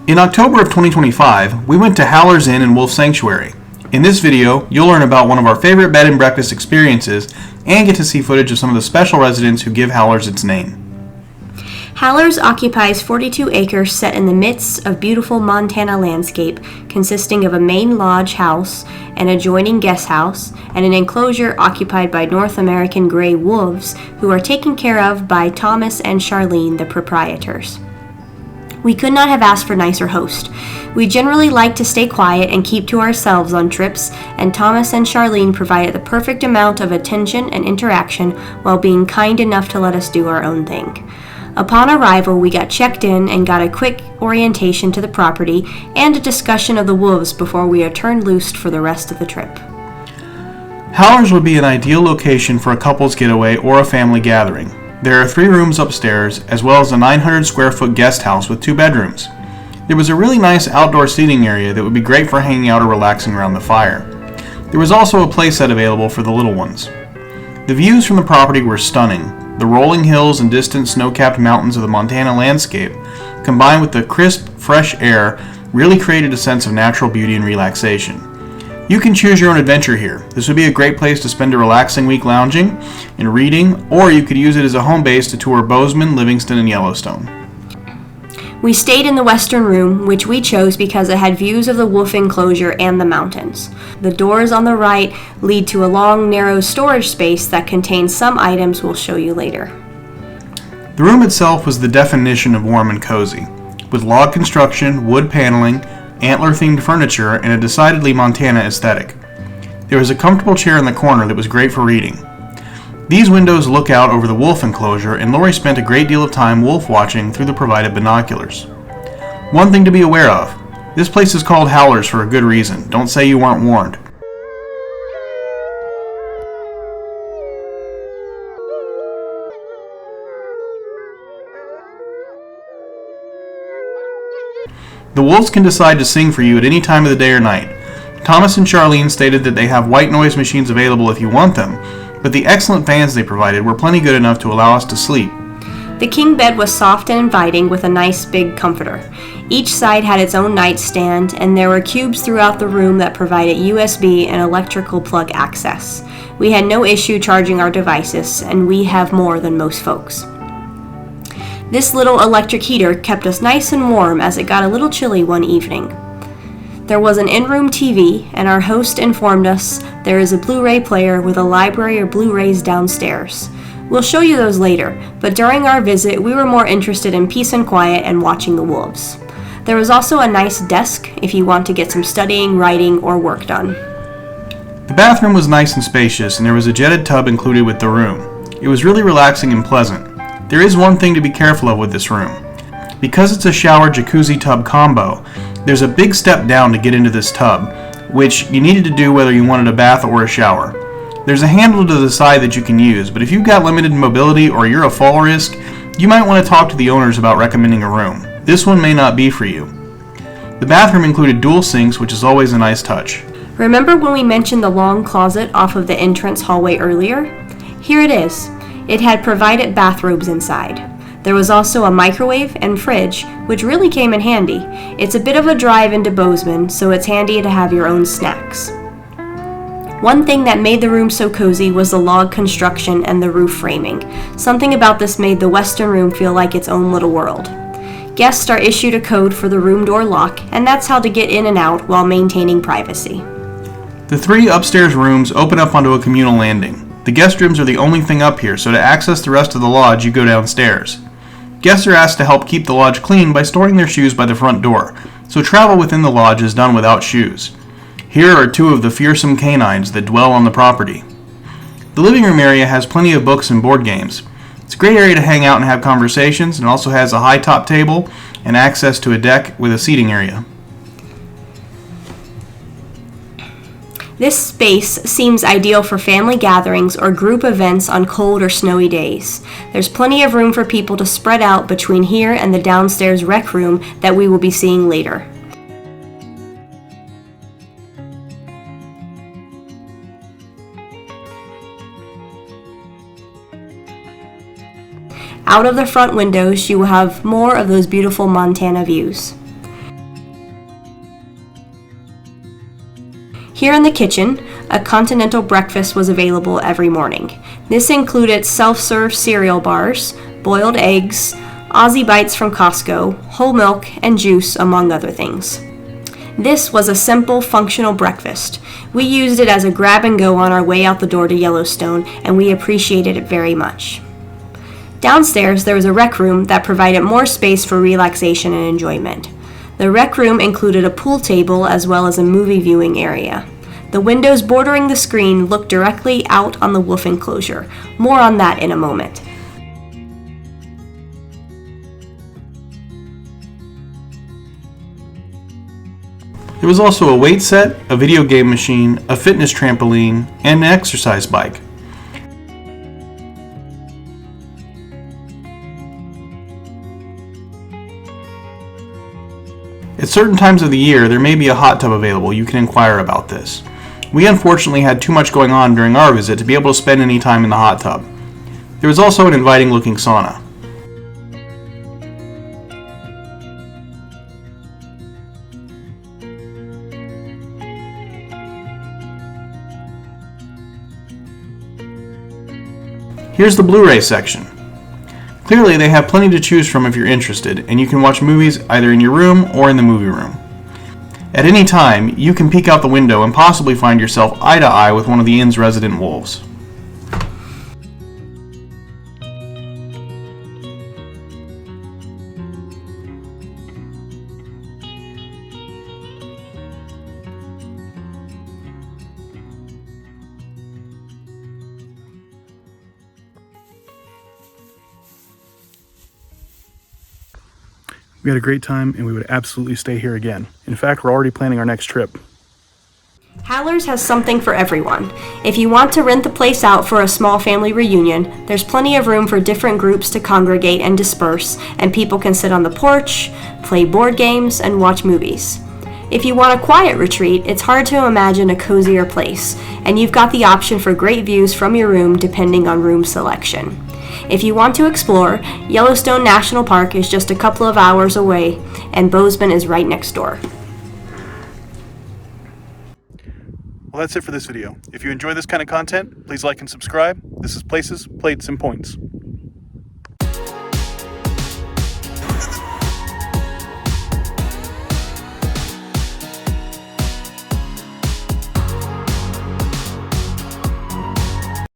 In October of 2025, we went to Howlers Inn and Wolf Sanctuary. In this video, you'll learn about one of our favorite bed and breakfast experiences and get to see footage of some of the special residents who give Howlers its name. Howlers occupies 42 acres set in the midst of beautiful Montana landscape, consisting of a main lodge house, an adjoining guest house, and an enclosure occupied by North American gray wolves, who are taken care of by Thomas and Charlene, the proprietors. We could not have asked for nicer host. We generally like to stay quiet and keep to ourselves on trips, and Thomas and Charlene provided the perfect amount of attention and interaction while being kind enough to let us do our own thing. Upon arrival, we got checked in and got a quick orientation to the property and a discussion of the wolves before we are turned loose for the rest of the trip. Howlers would be an ideal location for a couple's getaway or a family gathering. There are 3 rooms upstairs, as well as a 900 square foot guest house with 2 bedrooms. There was a really nice outdoor seating area that would be great for hanging out or relaxing around the fire. There was also a playset available for the little ones. The views from the property were stunning. The rolling hills and distant snow-capped mountains of the Montana landscape, combined with the crisp, fresh air, really created a sense of natural beauty and relaxation. You can choose your own adventure here. This would be a great place to spend a relaxing week lounging and reading, or you could use it as a home base to tour Bozeman, Livingston, and Yellowstone. We stayed in the western room, which we chose because it had views of the wolf enclosure and the mountains. The doors on the right lead to a long, narrow storage space that contains some items we'll show you later. The room itself was the definition of warm and cozy, with log construction, wood paneling, antler-themed furniture, and a decidedly Montana aesthetic. There was a comfortable chair in the corner that was great for reading. These windows look out over the wolf enclosure, and Lori spent a great deal of time wolf watching through the provided binoculars. One thing to be aware of, this place is called Howlers for a good reason. Don't say you weren't warned. The wolves can decide to sing for you at any time of the day or night. Thomas and Charlene stated that they have white noise machines available if you want them, but the excellent fans they provided were plenty good enough to allow us to sleep. The king bed was soft and inviting with a nice big comforter. Each side had its own nightstand, and there were cubes throughout the room that provided USB and electrical plug access. We had no issue charging our devices, and we have more than most folks. This little electric heater kept us nice and warm as it got a little chilly one evening. There was an in-room TV, and our host informed us there is a Blu-ray player with a library of Blu-rays downstairs. We'll show you those later, but during our visit we were more interested in peace and quiet and watching the wolves. There was also a nice desk if you want to get some studying, writing, or work done. The bathroom was nice and spacious, and there was a jetted tub included with the room. It was really relaxing and pleasant. There is one thing to be careful of with this room. Because it's a shower jacuzzi tub combo, there's a big step down to get into this tub, which you needed to do whether you wanted a bath or a shower. There's a handle to the side that you can use, but if you've got limited mobility or you're a fall risk, you might want to talk to the owners about recommending a room. This one may not be for you. The bathroom included dual sinks, which is always a nice touch. Remember when we mentioned the long closet off of the entrance hallway earlier? Here it is. It had provided bathrobes inside. There was also a microwave and fridge, which really came in handy. It's a bit of a drive into Bozeman, so it's handy to have your own snacks. One thing that made the room so cozy was the log construction and the roof framing. Something about this made the western room feel like its own little world. Guests are issued a code for the room door lock, and that's how to get in and out while maintaining privacy. The 3 upstairs rooms open up onto a communal landing. The guest rooms are the only thing up here, so to access the rest of the lodge, you go downstairs. Guests are asked to help keep the lodge clean by storing their shoes by the front door, so travel within the lodge is done without shoes. Here are 2 of the fearsome canines that dwell on the property. The living room area has plenty of books and board games. It's a great area to hang out and have conversations, and also has a high top table and access to a deck with a seating area. This space seems ideal for family gatherings or group events on cold or snowy days. There's plenty of room for people to spread out between here and the downstairs rec room that we will be seeing later. Out of the front windows, you will have more of those beautiful Montana views. Here in the kitchen, a Continental breakfast was available every morning. This included self-serve cereal bars, boiled eggs, Aussie Bites from Costco, whole milk, and juice, among other things. This was a simple, functional breakfast. We used it as a grab and go on our way out the door to Yellowstone, and we appreciated it very much. Downstairs, there was a rec room that provided more space for relaxation and enjoyment. The rec room included a pool table as well as a movie viewing area. The windows bordering the screen looked directly out on the wolf enclosure. More on that in a moment. There was also a weight set, a video game machine, a fitness trampoline, and an exercise bike. At certain times of the year, there may be a hot tub available. You can inquire about this. We unfortunately had too much going on during our visit to be able to spend any time in the hot tub. There was also an inviting looking sauna. Here's the Blu-ray section. Clearly, they have plenty to choose from if you're interested, and you can watch movies either in your room or in the movie room. At any time, you can peek out the window and possibly find yourself eye to eye with one of the inn's resident wolves. We had a great time and we would absolutely stay here again. In fact, we're already planning our next trip. Howlers has something for everyone. If you want to rent the place out for a small family reunion, there's plenty of room for different groups to congregate and disperse, and people can sit on the porch, play board games, and watch movies. If you want a quiet retreat, it's hard to imagine a cozier place, and you've got the option for great views from your room depending on room selection. If you want to explore, Yellowstone National Park is just a couple of hours away, and Bozeman is right next door. Well, that's it for this video. If you enjoy this kind of content, please like and subscribe. This is Places, Plates, and Points.